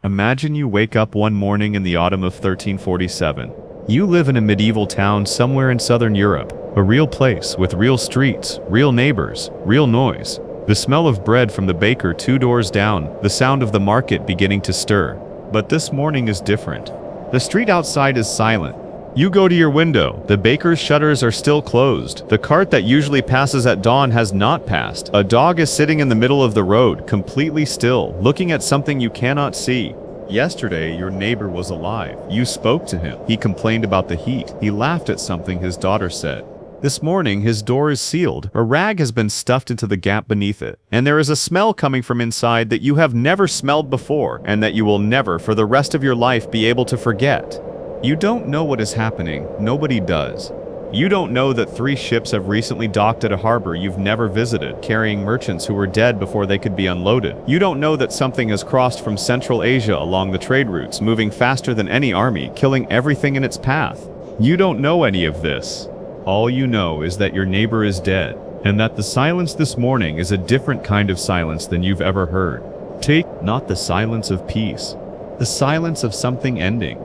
Imagine you wake up one morning in the autumn of 1347. You live in a medieval town somewhere in southern Europe, a real place with real streets, real neighbors, real noise. The smell of bread from the baker 2 doors down, the sound of the market beginning to stir. But this morning is different. The street outside is silent. You go to your window. The baker's shutters are still closed. The cart that usually passes at dawn has not passed. A dog is sitting in the middle of the road, completely still, looking at something you cannot see. Yesterday, your neighbor was alive. You spoke to him. He complained about the heat. He laughed at something his daughter said. This morning, his door is sealed. A rag has been stuffed into the gap beneath it. And there is a smell coming from inside that you have never smelled before, and that you will never, for the rest of your life, be able to forget. You don't know what is happening. Nobody does. You don't know that 3 ships have recently docked at a harbor you've never visited, carrying merchants who were dead before they could be unloaded. You don't know that something has crossed from Central Asia along the trade routes, moving faster than any army, killing everything in its path. You don't know any of this. All you know is that your neighbor is dead, and that the silence this morning is a different kind of silence than you've ever heard. Take not the silence of peace, the silence of something ending.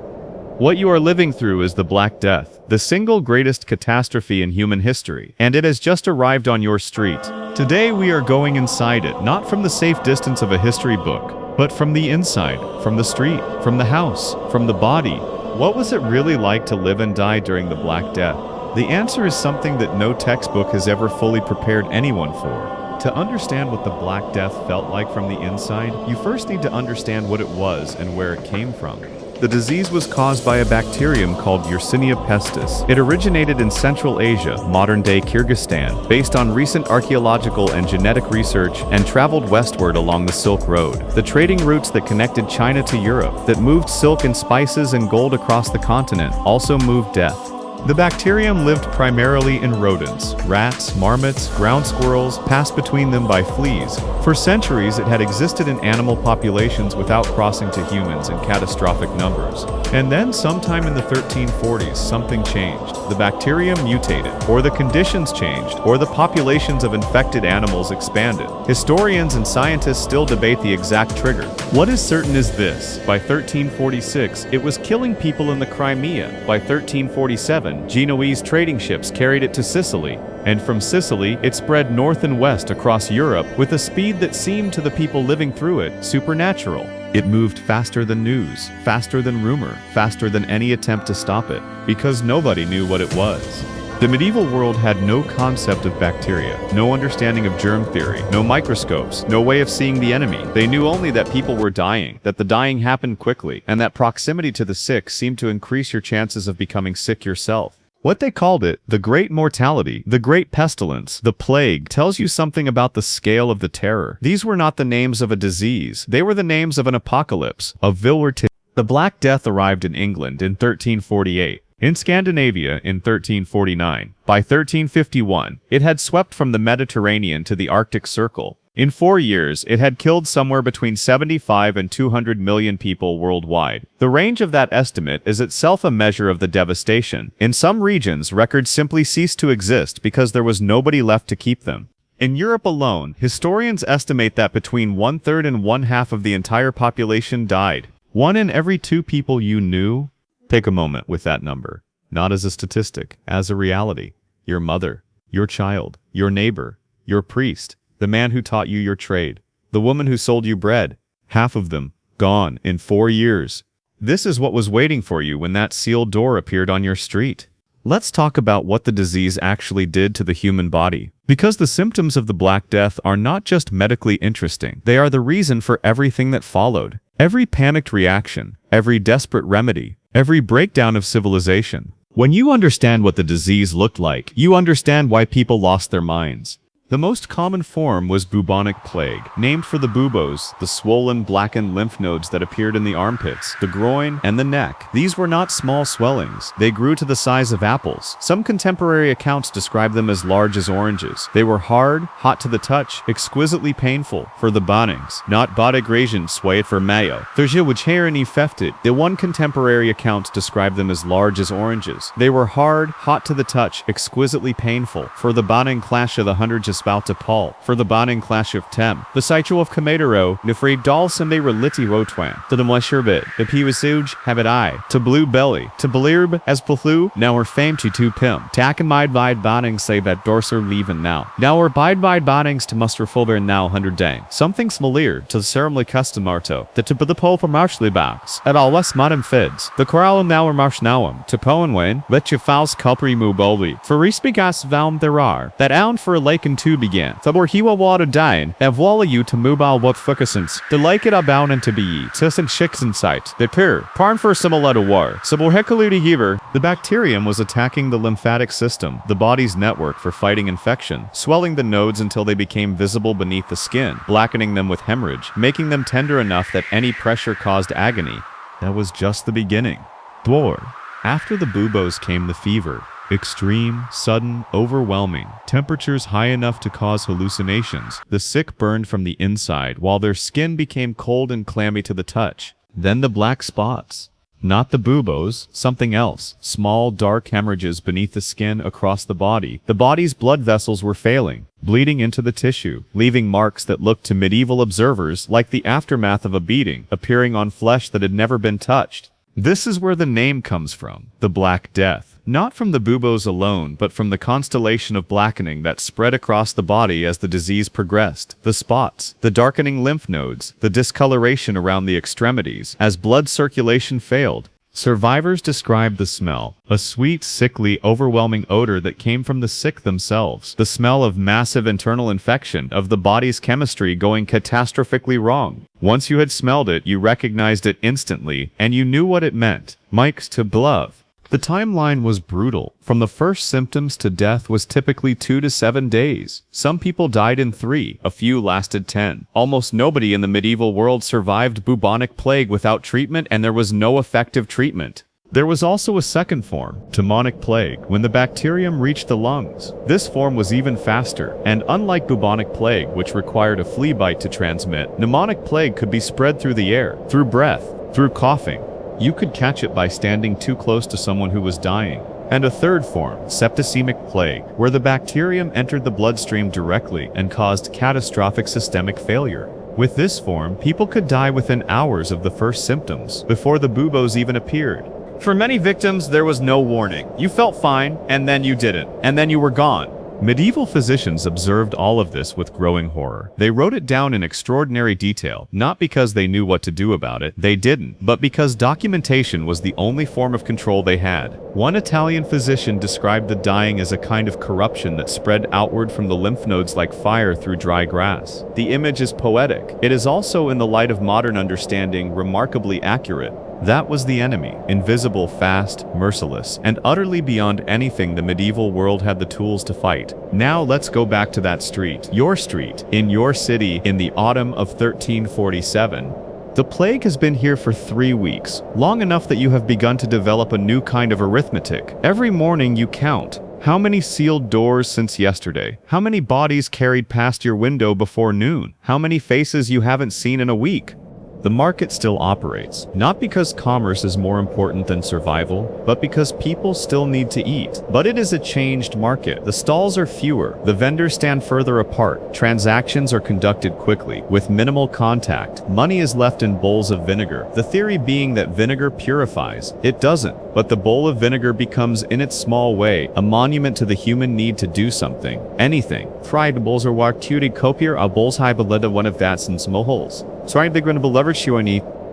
What you are living through is the Black Death, the single greatest catastrophe in human history, and it has just arrived on your street. Today we are going inside it, not from the safe distance of a history book, but from the inside, from the street, from the house, from the body. What was it really like to live and die during the Black Death? The answer is something that no textbook has ever fully prepared anyone for. To understand what the Black Death felt like from the inside, you first need to understand what it was and where it came from. The disease was caused by a bacterium called Yersinia pestis. It originated in Central Asia, modern-day Kyrgyzstan, based on recent archaeological and genetic research, and traveled westward along the Silk Road, the trading routes that connected China to Europe, that moved silk and spices and gold across the continent, also moved death. The bacterium lived primarily in rodents. Rats, marmots, ground squirrels passed between them by fleas. For centuries, it had existed in animal populations without crossing to humans in catastrophic numbers. And then, sometime in the 1340s, something changed. The bacterium mutated, or the conditions changed, or the populations of infected animals expanded. Historians and scientists still debate the exact trigger. What is certain is this: by 1346, it was killing people in the Crimea. By 1347, Genoese trading ships carried it to Sicily, and from Sicily, it spread north and west across Europe with a speed that seemed to the people living through it supernatural. It moved faster than news, faster than rumor, faster than any attempt to stop it, because nobody knew what it was. The medieval world had no concept of bacteria, no understanding of germ theory, no microscopes, no way of seeing the enemy. They knew only that people were dying, that the dying happened quickly, and that proximity to the sick seemed to increase your chances of becoming sick yourself. What they called it, the Great Mortality, the Great Pestilence, the Plague, tells you something about the scale of the terror. These were not the names of a disease. They were the names of an apocalypse, of Vilwerti. The Black Death arrived in England in 1348. In Scandinavia in 1349. By 1351, it had swept from the Mediterranean to the Arctic Circle. In 4 years, it had killed somewhere between 75 and 200 million people worldwide. The range of that estimate is itself a measure of the devastation. In some regions, records simply ceased to exist because there was nobody left to keep them. In Europe alone, historians estimate that between 1/3 and 1/2 of the entire population died. 1 in every 2 people you knew. Take a moment with that number, not as a statistic, as a reality. Your mother, your child, your neighbor, your priest, the man who taught you your trade, the woman who sold you bread. Half of them, gone in 4 years. This is what was waiting for you when that sealed door appeared on your street. Let's talk about what the disease actually did to the human body. Because the symptoms of the Black Death are not just medically interesting, they are the reason for everything that followed. Every panicked reaction, every desperate remedy, every breakdown of civilization. When you understand what the disease looked like, you understand why people lost their minds. The most common form was bubonic plague, named for the buboes, the swollen, blackened lymph nodes that appeared in the armpits, the groin, and the neck. These were not small swellings. They grew to the size of apples. Some contemporary accounts describe them as large as oranges. They were hard, hot to the touch, exquisitely painful. For the banings, not badegrasion swayed for mayo. Thurja which hair and effected. The one contemporary accounts describe them as large as oranges. They were hard, hot to the touch, exquisitely painful. For the baning clash of the hundreds spout to Paul, for the Baning clash of Tem, the Saicho of Kamadero, Nifri Dal Sunday Reliti Rotwan, to the Mwesherbit, the Piwisuj, Habit I, to Blue Belly, to Belirb, as Plu, now we're famed to Pim, Takamide Vide Banings say that Dorser leaving now. Now we're Bide Vide Banings to muster Fulber now 100 dang. Something smalir to the ceremony custom Marto, the tip of the pole for Marshly Box, at all West Modern Fids, the Corral now or Marsh Nowum, to Poen Wayne, let you fouls Culpri Mu Boli, for Respigas Valm there are, that ound for a lake and two began, Thobor Hiwa water dine, Evwalla you to Mubal what Fucusins, the lake it abound and to be, tis and chicks in sight, the pir, parn for similata war, Sabor Hekaludi Heber, the bacterium was attacking the lymphatic system, the body's network for fighting infection, swelling the nodes until they became visible beneath the skin, blackening them with hemorrhage, making them tender enough that any pressure caused agony. That was just the beginning. Dwar. After the buboes came the fever. Extreme, sudden, overwhelming, temperatures high enough to cause hallucinations. The sick burned from the inside, while their skin became cold and clammy to the touch. Then the black spots. Not the buboes, something else. Small, dark hemorrhages beneath the skin across the body. The body's blood vessels were failing, bleeding into the tissue, leaving marks that looked to medieval observers like the aftermath of a beating, appearing on flesh that had never been touched. This is where the name comes from, the Black Death. Not from the buboes alone, but from the constellation of blackening that spread across the body as the disease progressed. The spots, the darkening lymph nodes, the discoloration around the extremities, as blood circulation failed. Survivors described the smell, a sweet, sickly, overwhelming odor that came from the sick themselves. The smell of massive internal infection, of the body's chemistry going catastrophically wrong. Once you had smelled it, you recognized it instantly, and you knew what it meant. Mike's to glove. The timeline was brutal. From the first symptoms to death was typically 2 to 7 days. Some people died in 3, a few lasted 10. Almost nobody in the medieval world survived bubonic plague without treatment, and there was no effective treatment. There was also a second form, pneumonic plague, when the bacterium reached the lungs. This form was even faster, and unlike bubonic plague, which required a flea bite to transmit, pneumonic plague could be spread through the air, through breath, through coughing. You could catch it by standing too close to someone who was dying. And a third form, septicemic plague, where the bacterium entered the bloodstream directly and caused catastrophic systemic failure. With this form, people could die within hours of the first symptoms, before the buboes even appeared. For many victims, there was no warning. You felt fine, and then you didn't, and then you were gone. Medieval physicians observed all of this with growing horror. They wrote it down in extraordinary detail, not because they knew what to do about it, they didn't, but because documentation was the only form of control they had. One Italian physician described the dying as a kind of corruption that spread outward from the lymph nodes like fire through dry grass. The image is poetic. It is also, in the light of modern understanding, remarkably accurate. That was the enemy, invisible, fast, merciless, and utterly beyond anything the medieval world had the tools to fight. Now let's go back to that street, in your city, in the autumn of 1347. The plague has been here for 3 weeks, long enough that you have begun to develop a new kind of arithmetic. Every morning you count. How many sealed doors since yesterday? How many bodies carried past your window before noon? How many faces you haven't seen in a week? The market still operates, not because commerce is more important than survival, but because people still need to eat. But it is a changed market. The stalls are fewer, the vendors stand further apart, transactions are conducted quickly, with minimal contact. Money is left in bowls of vinegar, the theory being that vinegar purifies. It doesn't, but the bowl of vinegar becomes, in its small way, a monument to the human need to do something, anything. Fried bowls are wartuti copier a bowls high beleda one of that's in small holes.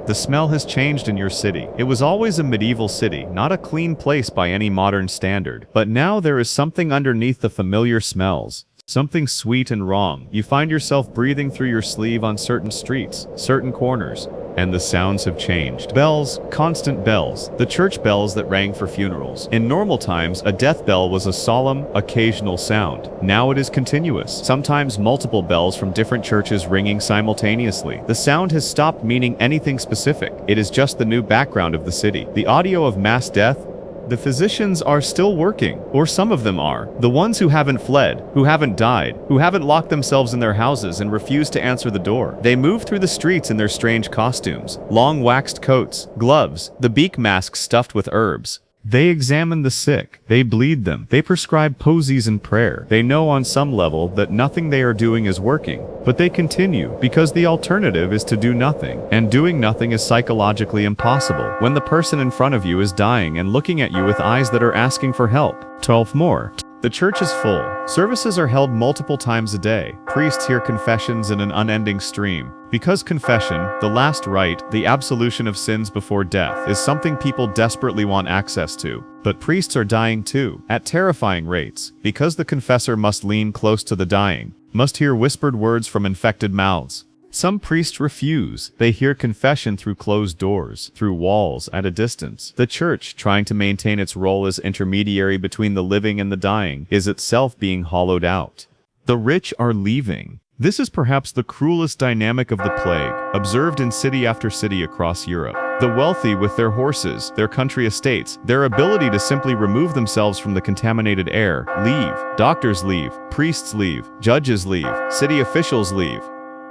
The smell has changed in your city. It was always a medieval city, not a clean place by any modern standard. But now there is something underneath the familiar smells. Something sweet and wrong. You find yourself breathing through your sleeve on certain streets, certain corners. And the sounds have changed. Bells, constant bells, the church bells that rang for funerals. In normal times, a death bell was a solemn, occasional sound. Now it is continuous, sometimes multiple bells from different churches ringing simultaneously. The sound has stopped meaning anything specific. It is just the new background of the city. The audio of mass death. The physicians are still working, or some of them are. The ones who haven't fled, who haven't died, who haven't locked themselves in their houses and refused to answer the door. They move through the streets in their strange costumes, long waxed coats, gloves, the beak masks stuffed with herbs. They examine the sick, they bleed them, they prescribe posies and prayer. They know on some level that nothing they are doing is working, but they continue because the alternative is to do nothing, and doing nothing is psychologically impossible when the person in front of you is dying and looking at you with eyes that are asking for help. 12 more. The church is full. Services are held multiple times a day. Priests hear confessions in an unending stream. Because confession, the last rite, the absolution of sins before death, is something people desperately want access to. But priests are dying too, at terrifying rates, because the confessor must lean close to the dying, must hear whispered words from infected mouths. Some priests refuse. They hear confession through closed doors, through walls, at a distance. The church, trying to maintain its role as intermediary between the living and the dying, is itself being hollowed out. The rich are leaving. This is perhaps the cruelest dynamic of the plague, observed in city after city across Europe. The wealthy with their horses, their country estates, their ability to simply remove themselves from the contaminated air, leave. Doctors leave, priests leave, judges leave, city officials leave.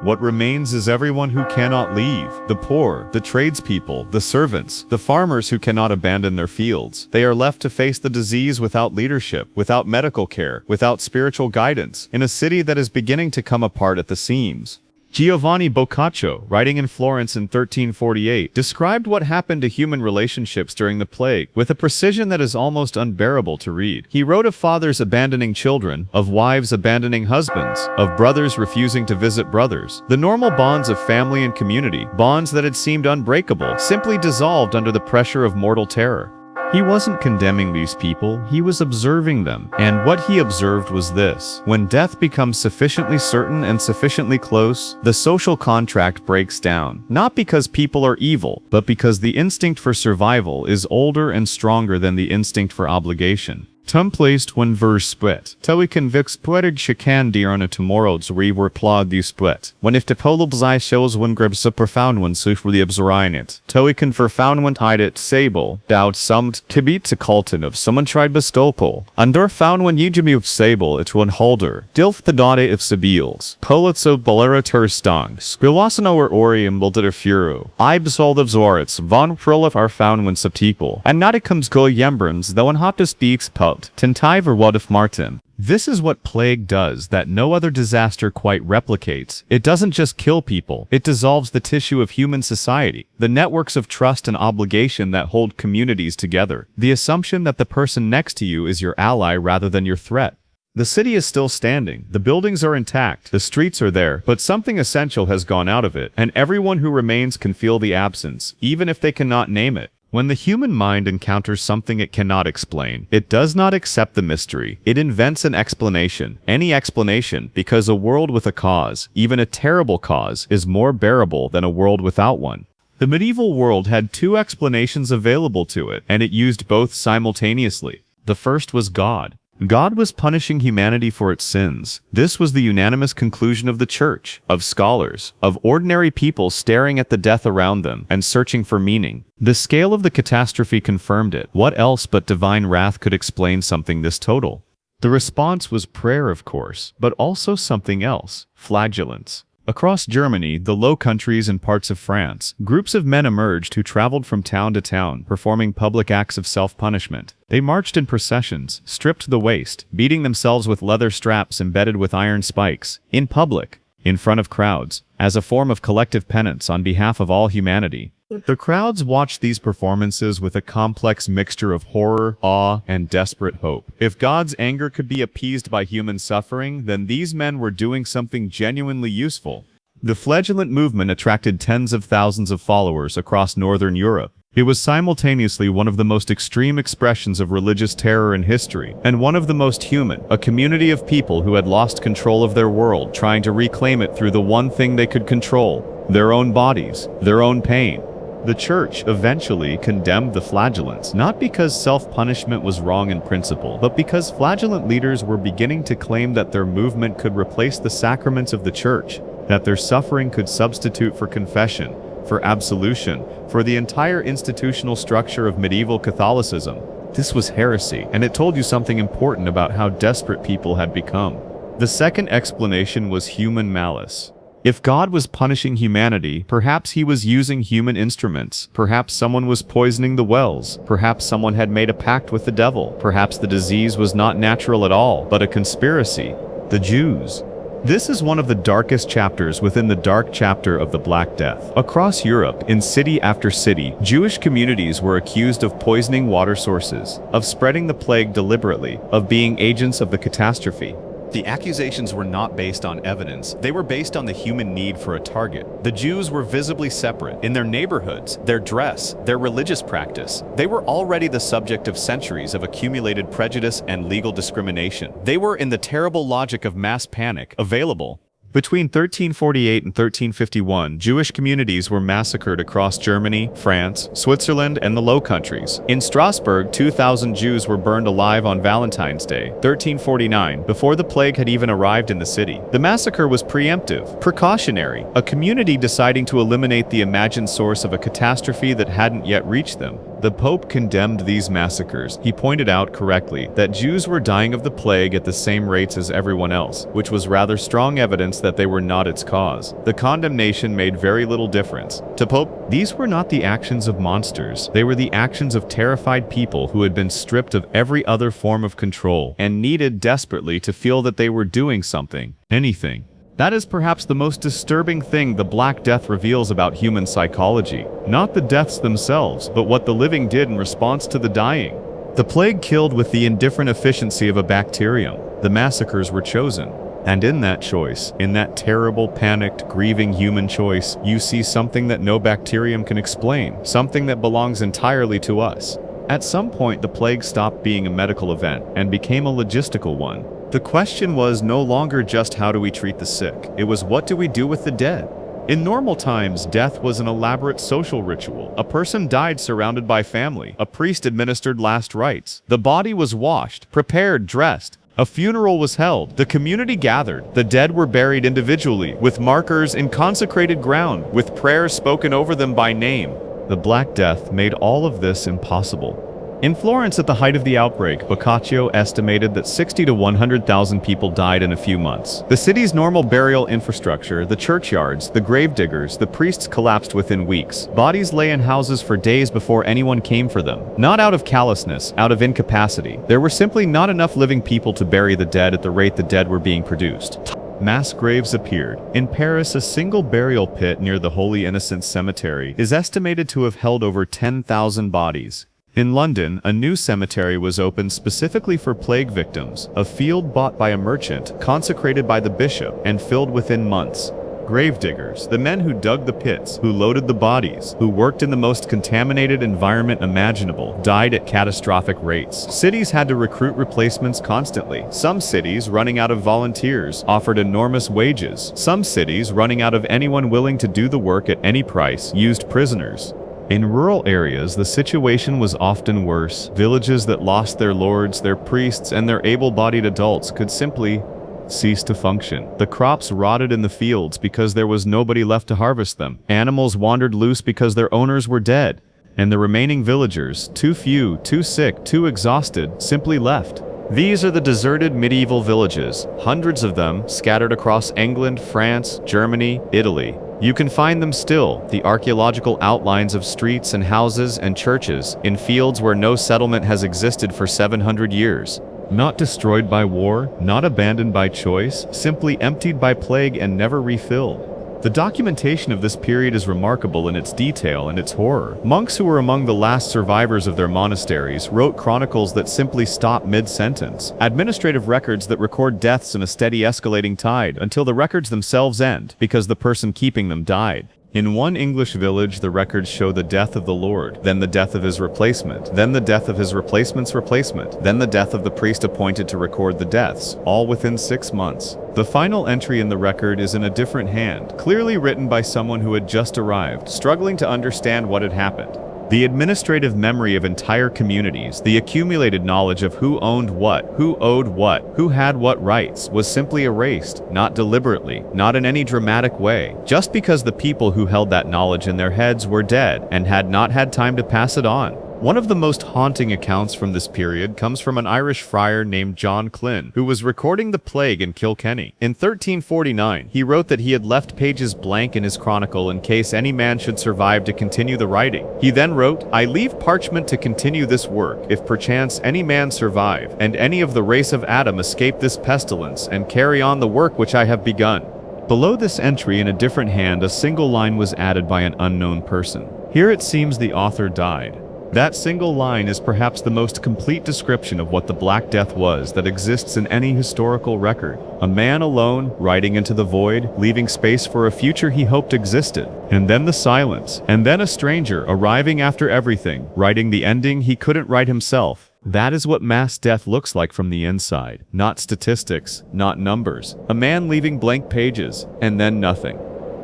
What remains is everyone who cannot leave. The poor, the tradespeople, the servants, the farmers who cannot abandon their fields. They are left to face the disease without leadership, without medical care, without spiritual guidance, in a city that is beginning to come apart at the seams. Giovanni Boccaccio, writing in Florence in 1348, described what happened to human relationships during the plague with a precision that is almost unbearable to read. He wrote of fathers abandoning children, of wives abandoning husbands, of brothers refusing to visit brothers. The normal bonds of family and community, bonds that had seemed unbreakable, simply dissolved under the pressure of mortal terror. He wasn't condemning these people, he was observing them. And what he observed was this: when death becomes sufficiently certain and sufficiently close, the social contract breaks down. Not because people are evil, but because the instinct for survival is older and stronger than the instinct for obligation. Tum placed when verse split. Towi convicts poetic chican diarna tomorrows re were plod the split. When if topolobzai shows when gribs a profound one suffer the it. Towi can verfound when hide it sable, doubt summed, kibit to colton of someone tried bestopol. Under found when yijimi of sable it one holder. Dilf the dade of sibiles. Polits of bolera turstong. Squilwasano or orium bulditer furo. Ibsol of zorits von prolif are found when subtipol. And not it comes go yembrans though an hopta speaks pub. Tentive or what if Martin. This is what plague does that no other disaster quite replicates. It doesn't just kill people, it dissolves the tissue of human society, the networks of trust and obligation that hold communities together, the assumption that the person next to you is your ally rather than your threat. The city is still standing, the buildings are intact, the streets are there, but something essential has gone out of it, and everyone who remains can feel the absence, even if they cannot name it. When the human mind encounters something it cannot explain, it does not accept the mystery. It invents an explanation, any explanation, because a world with a cause, even a terrible cause, is more bearable than a world without one. The medieval world had two explanations available to it, and it used both simultaneously. The first was God. God was punishing humanity for its sins. This was the unanimous conclusion of the church, of scholars, of ordinary people staring at the death around them and searching for meaning. The scale of the catastrophe confirmed it. What else but divine wrath could explain something this total? The response was prayer, of course, but also something else: flagellants. Across Germany, the Low Countries, and parts of France, groups of men emerged who traveled from town to town, performing public acts of self-punishment. They marched in processions, stripped to the waist, beating themselves with leather straps embedded with iron spikes, in public, in front of crowds, as a form of collective penance on behalf of all humanity. The crowds watched these performances with a complex mixture of horror, awe, and desperate hope. If God's anger could be appeased by human suffering, then these men were doing something genuinely useful. The flagellant movement attracted tens of thousands of followers across Northern Europe. It was simultaneously one of the most extreme expressions of religious terror in history, and one of the most human, a community of people who had lost control of their world, trying to reclaim it through the one thing they could control: their own bodies, their own pain. The church eventually condemned the flagellants, not because self-punishment was wrong in principle, but because flagellant leaders were beginning to claim that their movement could replace the sacraments of the church, that their suffering could substitute for confession, for absolution, for the entire institutional structure of medieval Catholicism. This was heresy, and it told you something important about how desperate people had become. The second explanation was human malice. If God was punishing humanity, perhaps he was using human instruments. Perhaps someone was poisoning the wells. Perhaps someone had made a pact with the devil. Perhaps the disease was not natural at all, but a conspiracy. The Jews. This is one of the darkest chapters within the dark chapter of the Black Death. Across Europe, in city after city, Jewish communities were accused of poisoning water sources, of spreading the plague deliberately, of being agents of the catastrophe. The accusations were not based on evidence, they were based on the human need for a target. The Jews were visibly separate in their neighborhoods, their dress, their religious practice. They were already the subject of centuries of accumulated prejudice and legal discrimination. They were, in the terrible logic of mass panic, available. Between 1348 and 1351, Jewish communities were massacred across Germany, France, Switzerland, and the Low Countries. In Strasbourg, 2,000 Jews were burned alive on Valentine's Day, 1349, before the plague had even arrived in the city. The massacre was preemptive, precautionary, a community deciding to eliminate the imagined source of a catastrophe that hadn't yet reached them. The Pope condemned these massacres. He pointed out correctly that Jews were dying of the plague at the same rates as everyone else, which was rather strong evidence that they were not its cause. The condemnation made very little difference. To Pope, these were not the actions of monsters. They were the actions of terrified people who had been stripped of every other form of control and needed desperately to feel that they were doing something, anything. That is perhaps the most disturbing thing the Black Death reveals about human psychology. Not the deaths themselves, but what the living did in response to the dying. The plague killed with the indifferent efficiency of a bacterium. The massacres were chosen. And in that choice, in that terrible, panicked, grieving human choice, you see something that no bacterium can explain, something that belongs entirely to us. At some point, the plague stopped being a medical event and became a logistical one. The question was no longer just how do we treat the sick, it was what do we do with the dead? In normal times, death was an elaborate social ritual. A person died surrounded by family. A priest administered last rites. The body was washed, prepared, dressed. A funeral was held. The community gathered. The dead were buried individually, with markers in consecrated ground, with prayers spoken over them by name. The Black Death made all of this impossible. In Florence at the height of the outbreak, Boccaccio estimated that 60 to 100,000 people died in a few months. The city's normal burial infrastructure, the churchyards, the grave diggers, the priests collapsed within weeks. Bodies lay in houses for days before anyone came for them. Not out of callousness, out of incapacity. There were simply not enough living people to bury the dead at the rate the dead were being produced. Mass graves appeared. In Paris, a single burial pit near the Holy Innocents Cemetery is estimated to have held over 10,000 bodies. In London, a new cemetery was opened specifically for plague victims, a field bought by a merchant, consecrated by the bishop, and filled within months. Gravediggers, the men who dug the pits, who loaded the bodies, who worked in the most contaminated environment imaginable, died at catastrophic rates. Cities had to recruit replacements constantly. Some cities, running out of volunteers, offered enormous wages. Some cities, running out of anyone willing to do the work at any price, used prisoners. In rural areas, the situation was often worse. Villages that lost their lords, their priests, and their able-bodied adults could simply cease to function. The crops rotted in the fields because there was nobody left to harvest them. Animals wandered loose because their owners were dead. And the remaining villagers, too few, too sick, too exhausted, simply left. These are the deserted medieval villages, hundreds of them scattered across England, France, Germany, Italy. You can find them still, the archaeological outlines of streets and houses and churches, in fields where no settlement has existed for 700 years. Not destroyed by war, not abandoned by choice, simply emptied by plague and never refilled. The documentation of this period is remarkable in its detail and its horror. Monks who were among the last survivors of their monasteries wrote chronicles that simply stop mid-sentence, administrative records that record deaths in a steady escalating tide until the records themselves end because the person keeping them died. In one English village, the records show the death of the Lord, then the death of his replacement, then the death of his replacement's replacement, then the death of the priest appointed to record the deaths, all within 6 months. The final entry in the record is in a different hand, clearly written by someone who had just arrived, struggling to understand what had happened. The administrative memory of entire communities, the accumulated knowledge of who owned what, who owed what, who had what rights, was simply erased, not deliberately, not in any dramatic way, just because the people who held that knowledge in their heads were dead and had not had time to pass it on. One of the most haunting accounts from this period comes from an Irish friar named John Glynn, who was recording the plague in Kilkenny. In 1349, he wrote that he had left pages blank in his chronicle in case any man should survive to continue the writing. He then wrote, "I leave parchment to continue this work, if perchance any man survive, and any of the race of Adam escape this pestilence, and carry on the work which I have begun." Below this entry in a different hand, a single line was added by an unknown person. Here it seems the author died. That single line is perhaps the most complete description of what the Black Death was that exists in any historical record. A man alone, riding into the void, leaving space for a future he hoped existed. And then the silence. And then a stranger arriving after everything, writing the ending he couldn't write himself. That is what mass death looks like from the inside. Not statistics, not numbers. A man leaving blank pages, and then nothing.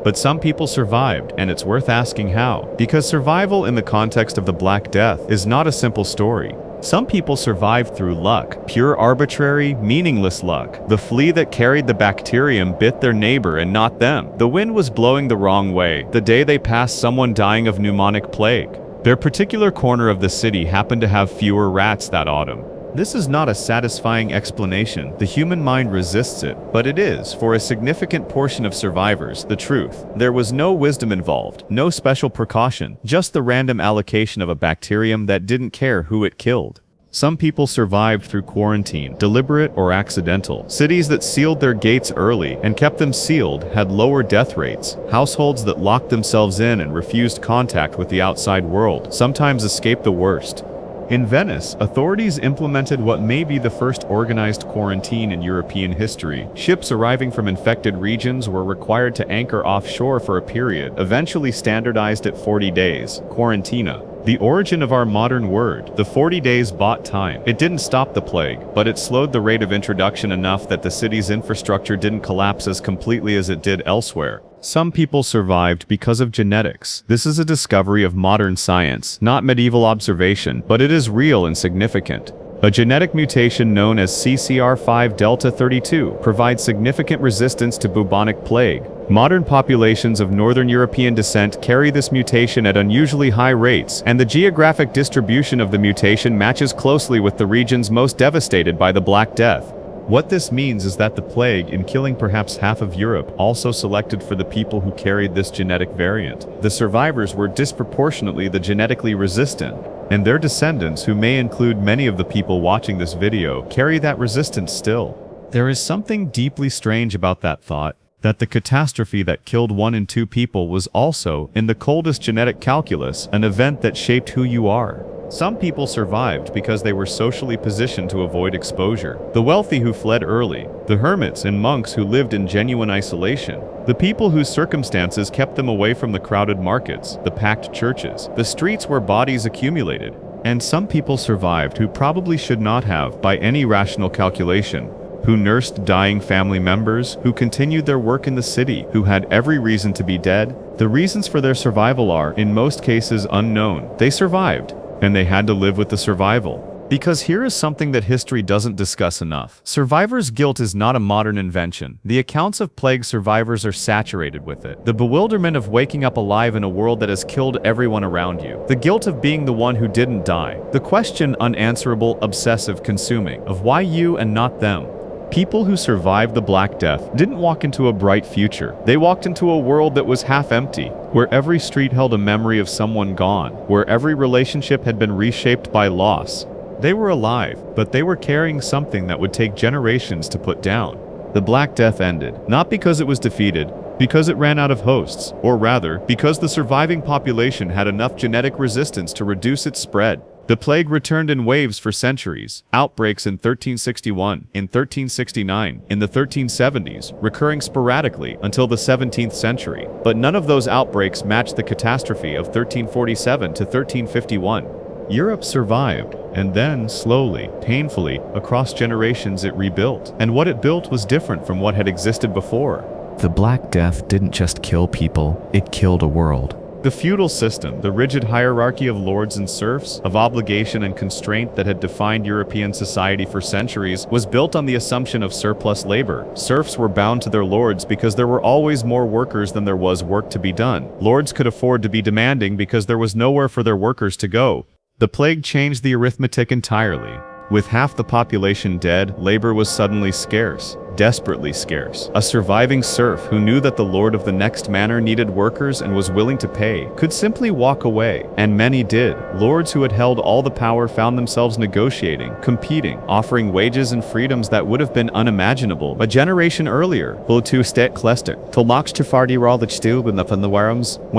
But some people survived, and it's worth asking how. Because survival in the context of the Black Death is not a simple story. Some people survived through luck, pure arbitrary, meaningless luck. The flea that carried the bacterium bit their neighbor and not them. The wind was blowing the wrong way the day they passed someone dying of pneumonic plague. Their particular corner of the city happened to have fewer rats that autumn. This is not a satisfying explanation. The human mind resists it, but it is, for a significant portion of survivors, the truth. There was no wisdom involved, no special precaution, just the random allocation of a bacterium that didn't care who it killed. Some people survived through quarantine, deliberate or accidental. Cities that sealed their gates early and kept them sealed had lower death rates. Households that locked themselves in and refused contact with the outside world sometimes escaped the worst. In Venice, authorities implemented what may be the first organized quarantine in European history. Ships arriving from infected regions were required to anchor offshore for a period, eventually standardized at 40 days, quarantina. The origin of our modern word, the 40 days bought time. It didn't stop the plague, but it slowed the rate of introduction enough that the city's infrastructure didn't collapse as completely as it did elsewhere. Some people survived because of genetics. This is a discovery of modern science, not medieval observation, but it is real and significant. A genetic mutation known as CCR5 delta 32 provides significant resistance to bubonic plague. Modern populations of Northern European descent carry this mutation at unusually high rates, and the geographic distribution of the mutation matches closely with the regions most devastated by the Black Death. What this means is that the plague, in killing perhaps half of Europe, also selected for the people who carried this genetic variant. The survivors were disproportionately the genetically resistant, and their descendants, who may include many of the people watching this video, carry that resistance still. There is something deeply strange about that thought, that the catastrophe that killed 1 in 2 people was also, in the coldest genetic calculus, an event that shaped who you are. Some people survived because they were socially positioned to avoid exposure. The wealthy who fled early, the hermits and monks who lived in genuine isolation, the people whose circumstances kept them away from the crowded markets, the packed churches, the streets where bodies accumulated. And some people survived who probably should not have, by any rational calculation, who nursed dying family members, who continued their work in the city, who had every reason to be dead. The reasons for their survival are, in most cases, unknown. They survived, and they had to live with the survival. Because here is something that history doesn't discuss enough. Survivor's guilt is not a modern invention. The accounts of plague survivors are saturated with it. The bewilderment of waking up alive in a world that has killed everyone around you. The guilt of being the one who didn't die. The question, unanswerable, obsessive, consuming, of why you and not them. People who survived the Black Death didn't walk into a bright future. They walked into a world that was half empty, where every street held a memory of someone gone, where every relationship had been reshaped by loss. They were alive, but they were carrying something that would take generations to put down. The Black Death ended, not because it was defeated, because it ran out of hosts, or rather, because the surviving population had enough genetic resistance to reduce its spread. The plague returned in waves for centuries, outbreaks in 1361, in 1369, in the 1370s, recurring sporadically until the 17th century. But none of those outbreaks matched the catastrophe of 1347 to 1351. Europe survived, and then, slowly, painfully, across generations it rebuilt. And what it built was different from what had existed before. The Black Death didn't just kill people, it killed a world. The feudal system, the rigid hierarchy of lords and serfs, of obligation and constraint that had defined European society for centuries, was built on the assumption of surplus labor. Serfs were bound to their lords because there were always more workers than there was work to be done. Lords could afford to be demanding because there was nowhere for their workers to go. The plague changed the arithmetic entirely. With half the population dead, labor was suddenly scarce. Desperately scarce. A surviving serf who knew that the lord of the next manor needed workers and was willing to pay could simply walk away, and many did. Lords who had held all the power found themselves negotiating, competing, offering wages and freedoms that would have been unimaginable a generation earlier. When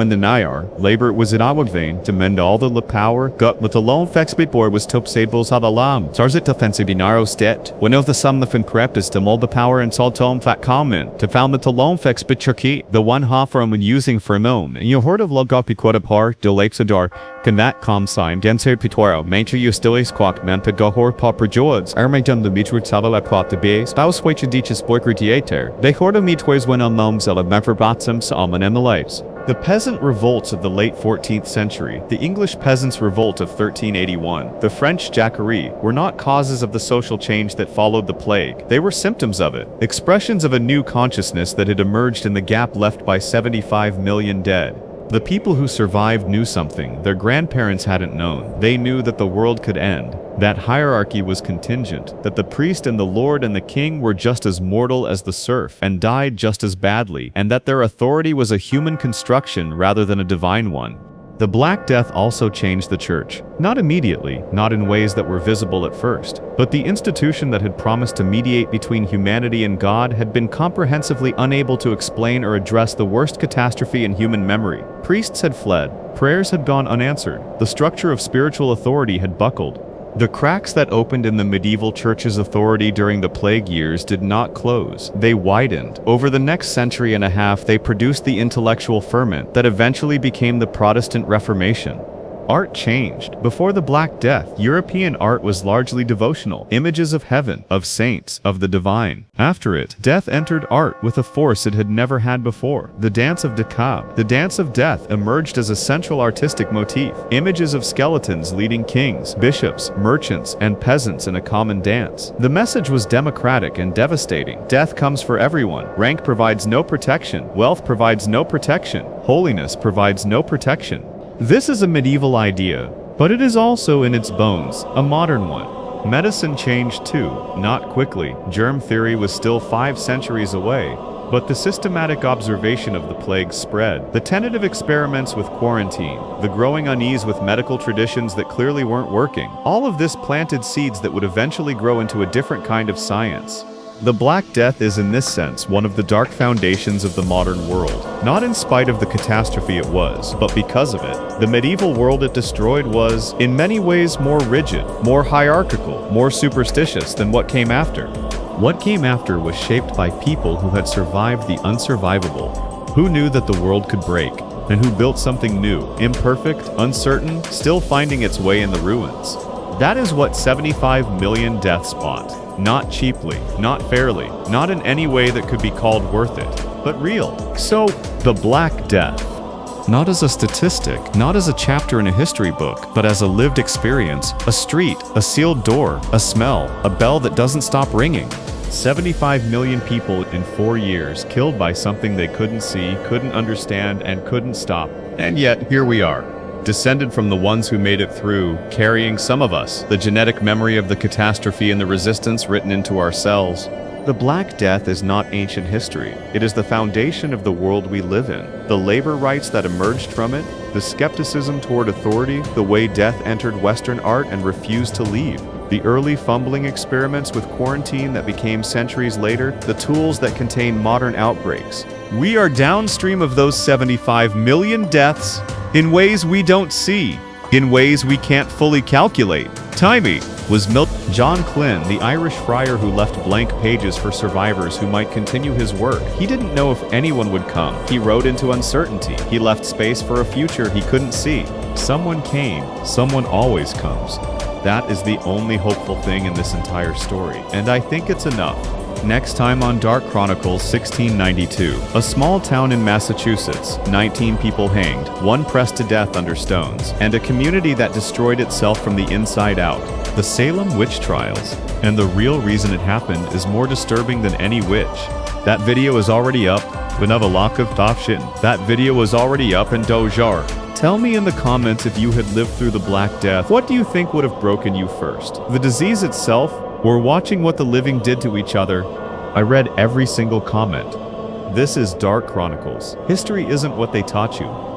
the Nyar, labor was in Awagvain to mend all the power, got with the lone fexbit was top sables had alarm. Sarzit defensive dinaro stet, when of the sum the crept to mold the power and saltom fat comment to found the lone fex bitchurki, the one half from when using for a moan, and you heard of logopi quota par, de lapsador, can that com sign, denser pitoro, mancha you still is quack man to gohor popper jods, armajan the mitru tabala quat the be, spouse wacha dichas boikrutiater, they heard of mitways when on moms of memphorbatsum salmon and the lights. The peasant revolts of the late 14th century, the English Peasants' Revolt of 1381, the French Jacquerie, were not causes of the social change that followed the plague. They were symptoms of it, expressions of a new consciousness that had emerged in the gap left by 75 million dead. The people who survived knew something their grandparents hadn't known. They knew that the world could end, that hierarchy was contingent, that the priest and the lord and the king were just as mortal as the serf and died just as badly, and that their authority was a human construction rather than a divine one. The Black Death also changed the church. Not immediately, not in ways that were visible at first, but the institution that had promised to mediate between humanity and God had been comprehensively unable to explain or address the worst catastrophe in human memory. Priests had fled, prayers had gone unanswered, the structure of spiritual authority had buckled. The cracks that opened in the medieval church's authority during the plague years did not close, they widened. Over the next century and a half, they produced the intellectual ferment that eventually became the Protestant Reformation. Art changed. Before the Black Death, European art was largely devotional, images of heaven, of saints, of the divine. After it, death entered art with a force it had never had before. The dance of Decab, the dance of death, emerged as a central artistic motif. Images of skeletons leading kings, bishops, merchants, and peasants in a common dance. The message was democratic and devastating. Death comes for everyone. Rank provides no protection. Wealth provides no protection. Holiness provides no protection. This is a medieval idea, but it is also in its bones a modern one. Medicine changed too, not quickly. Germ theory was still 5 centuries away, but the systematic observation of the plague spread. The tentative experiments with quarantine, the growing unease with medical traditions that clearly weren't working, all of this planted seeds that would eventually grow into a different kind of science. The Black Death is in this sense one of the dark foundations of the modern world, not in spite of the catastrophe it was, but because of it. The medieval world it destroyed was, in many ways, more rigid, more hierarchical, more superstitious than what came after. What came after was shaped by people who had survived the unsurvivable, who knew that the world could break, and who built something new, imperfect, uncertain, still finding its way in the ruins. That is what 75 million deaths bought. Not cheaply, not fairly, not in any way that could be called worth it, but real. So, the Black Death. Not as a statistic, not as a chapter in a history book, but as a lived experience, a street, a sealed door, a smell, a bell that doesn't stop ringing. 75 million people in 4 years killed by something they couldn't see, couldn't understand, and couldn't stop. And yet, here we are. Descended from the ones who made it through, carrying some of us, the genetic memory of the catastrophe and the resistance written into our cells. The Black Death is not ancient history. It is the foundation of the world we live in. The labor rights that emerged from it, the skepticism toward authority, the way death entered Western art and refused to leave, the early fumbling experiments with quarantine that became centuries later, the tools that contain modern outbreaks. We are downstream of those 75 million deaths in ways we don't see, in ways we can't fully calculate. Timey was John Klyn, the Irish friar who left blank pages for survivors who might continue his work. He didn't know if anyone would come. He wrote into uncertainty. He left space for a future he couldn't see. Someone came. Someone always comes. That is the only hopeful thing in this entire story, and I think it's enough. Next time on Dark Chronicles 1692, a small town in Massachusetts, 19 people hanged, 1 pressed to death under stones, and a community that destroyed itself from the inside out. The Salem witch trials. And the real reason it happened is more disturbing than any witch. That video is already up. That video was already up in Dojar. Tell me in the comments if you had lived through the Black Death, what do you think would have broken you first? The disease itself, or watching what the living did to each other? I read every single comment. This is Dark Chronicles. History isn't what they taught you.